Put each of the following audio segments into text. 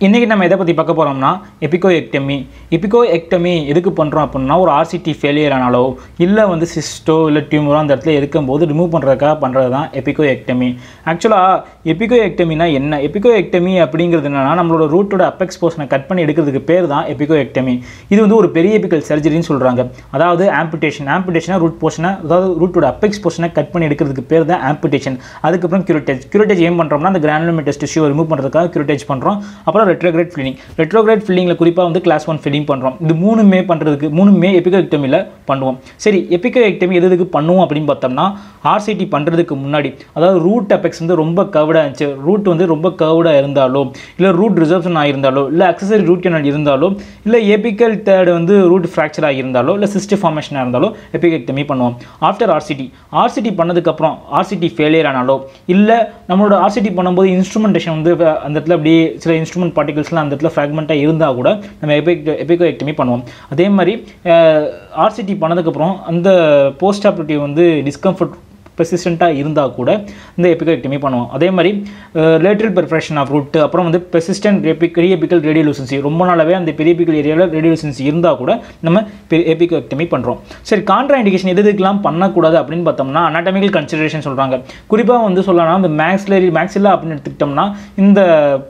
இன்னைக்கு நம்ம எதை பற்றி பார்க்க போகிறோம்னா எபிகோஎக்டமி. எபிகோஎக்டமி எதுக்கு பண்ணுறோம் அப்படின்னா, ஒரு ஆர்சிடி ஃபெயிலியர் ஆனாலோ இல்லை வந்து சிஸ்டோ இல்லை டியூமரோ அந்த இடத்துல இருக்கும்போது ரிமூவ் பண்ணுறதுக்காக பண்ணுறது தான் எபிகோஎக்டமி. ஆக்சுவலாக எபிகோஎக்டமினா என்ன? எபிகோஎக்டமி அப்படிங்கிறது என்னன்னா, நம்மளோட ரூட்டோட அப்பெக்ஸ் போர்ஷனை கட் பண்ணி எடுக்கிறதுக்கு பேர் தான் எபிகோஎக்டமி. இது வந்து ஒரு பெரிய எபிக்கல் சர்ஜரின்னு சொல்கிறாங்க. அதாவது ஆம்பிடேஷனாக ரூட் போர்ஷனை, அதாவது ரூட்டோட அப்பெக்ஸ் போர்ஷனை கட் பண்ணி எடுக்கிறதுக்கு பேர் தான் ஆம்பிடேஷன். அதுக்கப்புறம் கியூரேட்டேஜ் ஏம் பண்ணுறோம்னா அந்த கிரானுலோமேட்டஸ் டிஷ்யூ ரிமூவ் பண்ணுறதுக்காக கியூரேட்டேஜ் பண்ணுறோம். அப்புறம் ரெட்ரோகிரேட் ஃபில்லிங்கில் குறிப்பாக வந்து கிளாஸ் 1 ஃபில்லிங் பண்ணுறோம். இது மூணுமே எபிகோஎக்டமியில் பண்ணுவோம். சரி, எபிகோஎக்டமி எதுக்கு பண்ணுவோம் அப்படின்னு பார்த்தோம்னா, ஆர்சிடி பண்ணுறதுக்கு முன்னாடி, அதாவது ரூட் அப்பெக்ஸ் வந்து ரொம்ப கர்வ்டாக இருந்துச்சு, ரூட் வந்து ரொம்ப கர்வ்டாக இருந்தாலோ, இல்லை ரூட் ரிசர்வ்ஷன் ஆகியிருந்தாலோ, இல்லை அக்சசரி ரூட் கேனல் இருந்தாலோ, இல்லை எபிக்கல் தேர்டு வந்து ரூட் ஃப்ராக்சர் ஆகியிருந்தாலோ, இல்லை சிஸ்ட் ஃபார்மேஷனாக இருந்தாலோ எபிகோஎக்டமி பண்ணுவோம். ஆஃப்டர் ஆர்சிடி பண்ணதுக்கப்புறம் ஆர்சிடி ஃபெயிலியர் ஆனாலோ, இல்லை நம்மளோட ஆர்சிடி பண்ணும்போது இன்ஸ்ட்ருமெண்டேஷன் வந்து அந்த இடத்துல அப்படியே சில இன்ஸ்ட்ருமெண்ட் பார்ட்டிகல்ஸ்லாம் அந்த இடத்துல ஃப்ராக்மெண்ட்டாக இருந்தால் கூட நம்ம எபிகோஎக்டமி பண்ணுவோம். அதே மாதிரி ஆர்சிடி பண்ணதுக்கப்புறம் அந்த போஸ்ட் ஆப்ரேட்டிவ் வந்து டிஸ்கம்ஃபர்ட் பெர்சிஸ்டண்ட்டாக இருந்தால் கூட இந்த எபிகோஎக்டமி பண்ணுவோம். அதே மாதிரி லேட்ரல் பெர்ஃபரேஷன் ஆஃப் ரூட், அப்புறம் வந்து பெர்சிஸ்டன்ட் ரீஎபிக்கல் ரேடியோலுசன்சி, ரொம்ப நாளாகவே அந்த பெரியபிக்கல் ஏரியாவில் ரேடியோலுசன்சி இருந்தால் கூட நம்ம எபிகோஎக்டமி பண்ணுறோம். சரி, கான்ட்ரா இண்டிகேஷன் எதுக்கெல்லாம் பண்ணக்கூடாது அப்படின்னு பார்த்தோம்னா, அனாட்டமிக்கல் கன்சிடரேஷன் சொல்கிறாங்க. குறிப்பாக வந்து சொல்லலாம், இந்த மேக்ஸில்லா அப்படின்னு எடுத்துக்கிட்டோம்னா இந்த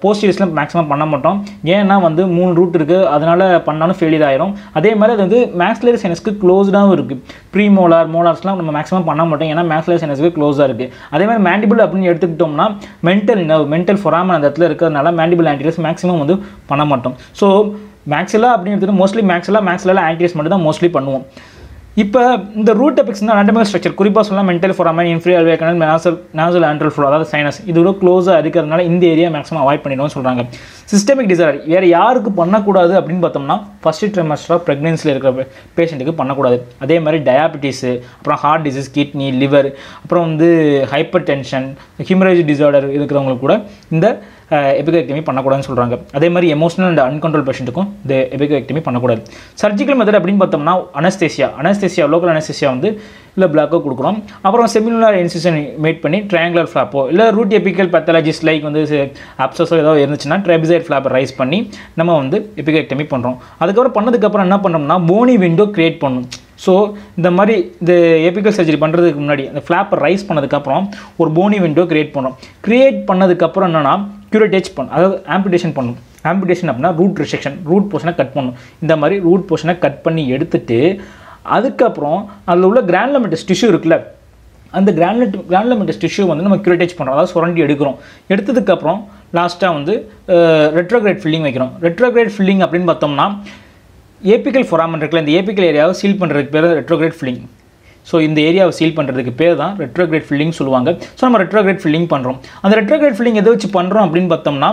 போஸ்டீரியர்ஸில் மேக்ஸிமம் பண்ண மாட்டோம். ஏன்னா வந்து 3 ரூட் இருக்குது, அதனால் பண்ணாலும் ஃபெயிலியர் ஆயிரும். அதே மாதிரி அது வந்து மேக்ஸிலரி சைனஸ்க்கு க்ளோஸ்டாகவும் இருக்குது. மோலார்ஸ்லாம் நம்ம மேக்ஸிமம் பண்ண மாட்டோம், ஏன்னா மேக்ஸிலரி சைனஸ்க்கு க்ளோஸாக இருக்குது. அதே மாதிரி மேண்டிபிள் அப்படின்னு எடுத்துக்கிட்டோம்னா மென்டல் ஃபொராமன் அந்த இடத்துல இருக்கிறதுனால மேண்டிபிள் ஆன்டீரியர்ஸ் மேக்ஸிமம் வந்து பண்ண மாட்டோம். ஸோ மேக்ஸிலா அப்படின்னு எடுத்துகிட்டு மோஸ்ட்லி மேக்ஸிலா ஆன்டீரியர்ஸ் மட்டும் தான் மோஸ்ட்லி பண்ணுவோம். இப்போ இந்த ரூட் அப்பெக்ஸ் தான் அனாட்டமிக்கல் ஸ்ட்ரக்சர், குறிப்பாக சொல்லலாம் மென்டல் ஃபொராமன், இன்ஃபீரியர் அல்வியோல் கனல், நாசல் ஆண்ட்ரல் ஃப்ளோ, அதாவது சைனஸ், இதோட க்ளோஸாக இருக்கிறதுனால இந்த ஏரியா மேக்ஸிமம் அவாய்ட் பண்ணிடுவோம்னு சொல்கிறாங்க. சிஸ்டமிக் டிசார்டர் வேறு யாருக்கு பண்ணக்கூடாது அப்படின்னு பார்த்தோம்னா, ஃபர்ஸ்ட் ட்ரைமஸ்டர் ஆஃப் ப்ரெக்னென்சியில் இருக்கிற பேஷண்ட்டுக்கு பண்ணக்கூடாது. அதே மாதிரி டயாபிட்டிஸு, அப்புறம் ஹார்ட் டிசீஸ், கிட்னி, லிவர், அப்புறம் வந்து ஹைப்பர் டென்ஷன், ஹிமரேஜ் டிசார்டர் இருக்கிறவங்களுக்கு கூட இந்த எபிகோஎக்டமி பண்ணக்கூடாதுன்னு சொல்கிறாங்க. அதே மாதிரி எமோஷனல் அண்ட் அன்கண்ட்ரோல் பேஷண்ட்டுக்கும் இந்த எபிகோஎக்டமி பண்ணக்கூடாது. சர்ஜிக்கல் மெத்தட் அப்படின்னு பார்த்தோம்னா அனஸ்தேசியா லோக்கல் அனஸ்தேசியா வந்து இல்லை பிளாக்கோ கொடுக்குறோம். அப்புறம் செமினுலர் இன்சிஷன் மேட் பண்ணி ட்ரையாங்குலர் ஃப்ளாப்போ, இல்லை ரூட் எபிக்கல் பேத்தாலஜிஸ் லைக் வந்து அப்சஸோ ஏதாவது இருந்துச்சுன்னா ட்ரெபிசைட் ஃப்ளாப்பை ரைஸ் பண்ணி நம்ம வந்து எபிகோஎக்டமி பண்ணுறோம். அதுக்கப்புறம் பண்ணதுக்கப்புறம் என்ன பண்ணுறோம்னா, போனி விண்டோ கிரியேட் பண்ணணும். ஸோ இந்த மாதிரி இந்த எபிக்கல் சர்ஜரி பண்ணுறதுக்கு முன்னாடி அந்த ஃப்ளாப்பை ரைஸ் பண்ணதுக்கப்புறம் ஒரு போனி விண்டோ கிரியேட் பண்ணதுக்கப்புறம் என்னென்னா கியூரேட்டேஜ் அதாவது ஆம்பிடேஷன் பண்ணணும். ஆம்பிடேஷன் அப்படின்னா ரூட் ரிசெக்ஷன், ரூட் போர்ஷனை கட் பண்ணணும். இந்த மாதிரி ரூட் போர்ஷனை கட் பண்ணி எடுத்துட்டு அதுக்கப்புறம் அதில் உள்ள கிரானுலோமேட்டஸ் டிஷ்யூ இருக்குல்ல, அந்த கிரானுலோமேட்டஸ் டிஷ்யூ வந்து நம்ம கியூரேட்டேஜ் பண்ணுறோம், அதாவது சுரண்டி எடுத்ததுக்கப்புறம் லாஸ்ட்டாக வந்து ரெட்ரோகிரேட் ஃபில்லிங் வைக்கிறோம். ரெட்ரோகிரேட் ஃபில்லிங் அப்படின்னு பார்த்தோம்னா, ஏபிக்கல் ஃபொராமன் இருக்குல்ல, இந்த ஏபிக்கல் ஏரியாவை சீல் பண்ணுறதுக்கு பேர் ரெட்ரோகிரேட் ஃபில்லிங். ஸோ இந்த ஏரியாவை சீல் பண்ணுறதுக்கு பேர் தான் ரெட்ரோகிரேட் ஃபில்லிங் சொல்லுவாங்க. ஸோ நம்ம ரெட்ரோகிரேட் ஃபில்லிங் பண்ணுறோம். அந்த ரெட்ரோகிரேட் ஃபில்லிங் எதை வச்சு பண்ணுறோம் அப்படின்னு பார்த்தோம்னா,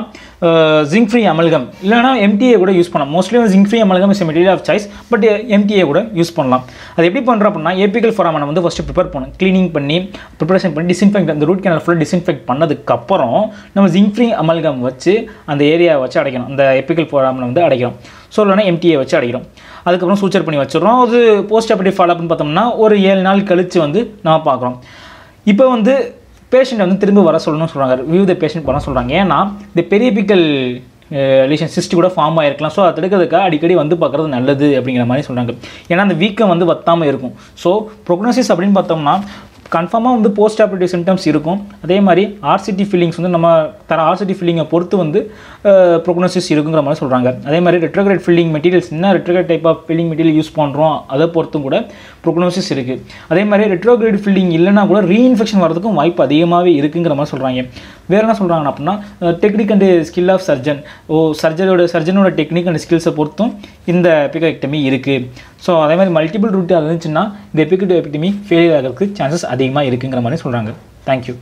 ஜிங்க் ஃப்ரீ அமல்கம் இல்லைனா எம்டிஏ கூட யூஸ் பண்ணலாம். Mostly zinc free amalgam is material of choice, but MTA கூட யூஸ் பண்ணலாம். அது எப்படி பண்ணுறோம் அப்படின்னா, ஏபிக்கல் ஃபொராமனை வந்து ஃபஸ்ட்டு ப்ரிப்பேர் பண்ணணும், க்ளீனிங் பண்ணி ப்ரிப்பரேஷன் பண்ணி டிஸ்இன்ஃபெக்ட், அந்த ரூட் கேனல் ஃபுல்லாக டிஸ்இன்ஃபெக்ட் பண்ணதுக்கப்புறம் நம்ம ஜிங்க் ஃப்ரீ அமல்கம் வச்சு அந்த ஏரியாவை வச்சு அடைக்கணும், அந்த எபிக்கல் ஃபொராமனை வந்து அடைக்கிறோம். ஸோ இல்லைனா எம்டிஏ வச்சு அடைக்கிறோம். அதுக்கப்புறம் சூச்சர் பண்ணி வச்சிடறோம். அது போஸ்ட் ஆப்ரேட்டிவ் ஃபாலோஅப்னு பார்த்தோம்னா ஒரு 7 நாள் கழித்து வந்து நம்ம பார்க்குறோம். இப்போ வந்து பேஷண்ட் வந்து திரும்ப வர சொல்லணும்னு சொல்கிறாங்க, வியூ த பேஷண்ட் பண்ண சொல்கிறாங்க. ஏன்னா இந்த பெரியபிக்கல் லீஷன் சிஸ்ட் கூட ஃபார்ம் ஆகிருக்கலாம். ஸோ அதை தடுக்கிறதுக்காக அடிக்கடி வந்து பார்க்குறது நல்லது அப்படிங்கிற மாதிரி சொல்கிறாங்க. ஏன்னா அந்த வீக்கம் வந்து வத்தாமல் இருக்கும். ஸோ ப்ரோக்னோசிஸ் அப்படின்னு பார்த்தோம்னா கன்ஃபார்மாக வந்து போஸ்ட் ஆப்ரேட்டிவ் சிம்டம்ஸ் இருக்கும். அதே மாதிரி ஆர்சிடி ஃபில்லிங்ஸ் வந்து நம்ம தர ஆர்சிடி ஃபில்லிங்கை பொறுத்து வந்து ப்ரோக்னோசிஸ் இருக்குங்கிற மாதிரி சொல்கிறாங்க. அதே மாதிரி ரெட்ரோகிரேட் ஃபில்லிங் மெட்டீரியல்ஸ், என்ன retrograde type of filling material use பண்ணுறோம் அதை பொறுத்தும் கூட ப்ரோக்னோசிஸ் இருக்குது. அதே மாதிரி ரெட்ரோகிரேட் ஃபில்லிங் இல்லைனா கூட ரீஇன்ஃபெக்ஷன் வரதுக்கும் வாய்ப்பு அதிகமாகவே இருக்குங்கிற மாதிரி சொல்கிறாங்க. வேறு என்ன சொல்கிறாங்கன்னா அப்படின்னா, technique and skill of surgeon, சர்ஜனோட டெக்னிக் அண்ட் ஸ்கில்ஸை பொறுத்தும் இந்த எபிகோஎக்டமி இருக்குது. ஸோ அதே மாதிரி மல்டிபிள் ரூட் இருந்துச்சுன்னா இந்த எபிகோஎக்டமி ஃபெயிலியர் ஆகிறதுக்கு சான்சஸ் அதிகமாக இருக்குங்கிற மாதிரி சொல்கிறாங்க. தேங்க்யூ.